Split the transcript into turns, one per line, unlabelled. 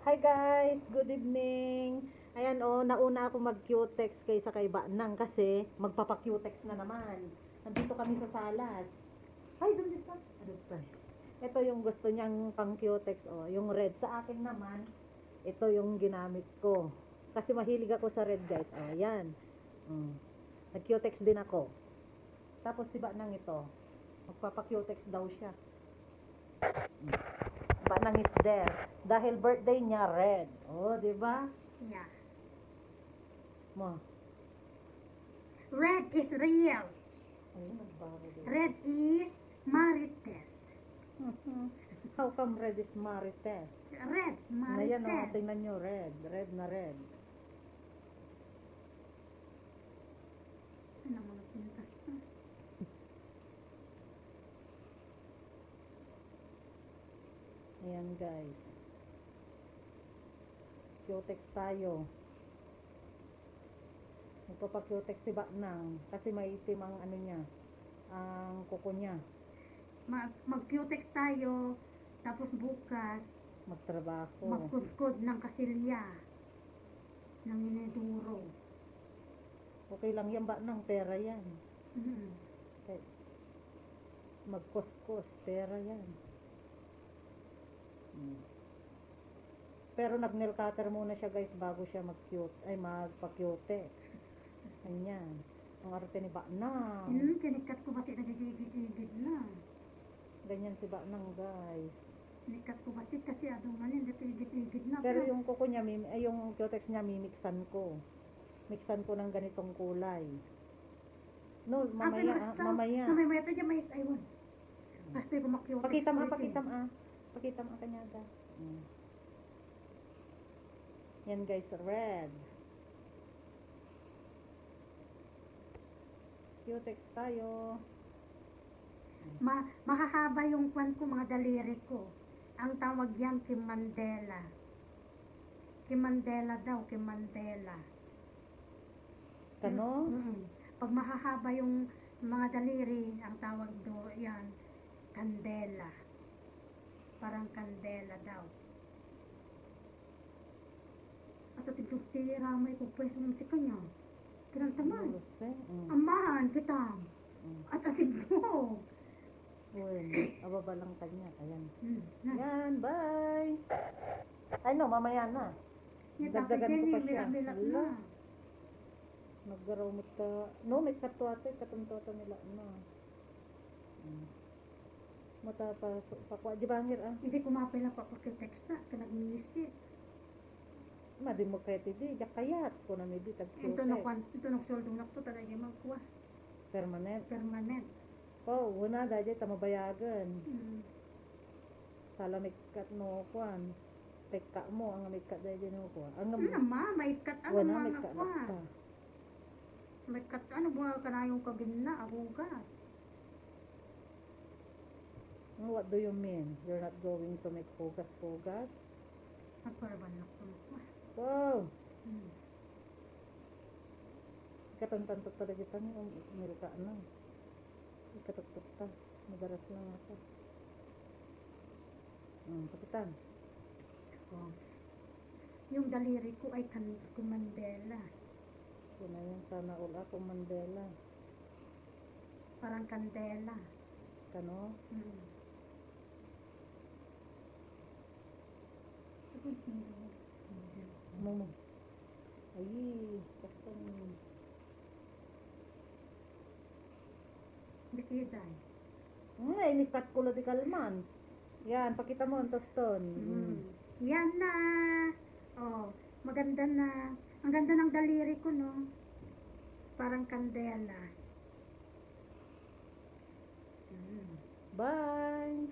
Hi guys, good evening. Ayan nauna ako mag-cutex kaysa kay Banang kasi magpapa-cutex na naman. Nandito kami sa salas. Hi, doon dito. Ito yung gusto niyang pang-cutex yung red. Sa akin naman, ito yung ginamit ko. Kasi mahilig ako sa red guys. Ayan. Nag-cutex din ako. Tapos si Banang ito, magpapa-cutex daw siya. Banang is there. Dahil birthday niya, red. Di ba?
Yeah.
Mo.
Red is real.
Ayun, nagbago din.
Red is Marites.
How come red is Marites?
Red,
Ayan
Marites.
tingnan nyo, red. Red na red.
Ano mga pintas pa?
Ayan guys. Cutex tayo. Magpapa-cutex si Banang kasi maitim ang ano niya, ang kuko niya.
Mag-cutex tayo, tapos bukas,
Magtrabaho.
magkudkod ng kasilya, ng iniduro.
Okay lang yan, Banang, pera yan. Okay. Magkuskus, pera yan. Pero nag-nail cutter muna siya guys bago siya magpa-cute. Ganyan. Ang arte ni Banang.
Kinikat ko kasi nagigigid na.
Ganyan si Banang guys.
Kinikat ko kasi adungan hindi tigid na.
Pero yung kuko niya, yung cutex niya mimiksan ko. Mixan ko ng ganitong kulay. No, mamaya.
Mamaya tayo may ayun. Basta ko mag-cutex.
Pakita mo kanyaga. Yan guys, red. Cutex tayo.
Mahahaba yung kwan ko, mga daliri ko. Ang tawag yan, Kim Mandela. Kim Mandela daw, Kim Mandela.
Kano?
Pag mahahaba yung mga daliri, ang tawag do yan, kandela. Parang kandela daw. At ito ramay ko pwesto ng sika niya. Kinantaman. Amahan, kitang. At asin mo.
Uy, ababa lang kanya. Ayan. Yan, bye. Ay no, mamaya na. Dagdagan ko pa siya. Naggarawmit ka. No, may katuwate. Katuntuwate nila. No. Matapos. Pakwa. Di bangir
Hindi kumapil ako text na. Kanag-misit.
Madi mo kaya tidi. Yakayat. Kung na may bitag
ito na soldo na po talaga magkuha.
Permanent. Una dahil tamabayagan. Sala may kat no kwan. Teka mo ang may kat dahil no kwan.
May kat ano mga kwan. May kat ano buha ka na yung kagina. Abugat.
What do you mean? You're not going to make hugas?
Nagparaban na ko.
Wow! Katantantot talaga kita niyo. Milka na. Ikatuktok ta. Madaras lang ako. Kapitan.
Yung daliri ko ay Mandela.
Yun na yun. Sana all ako Mandela.
Parang kandela.
Kano? Momo. Ay, kastan.
Bikiday.
Inikat ko lang di kalman. Yan, pakita mo ang toston.
Yan na. Maganda na. Ang ganda ng daliri ko, no? Parang kandela.
Bye!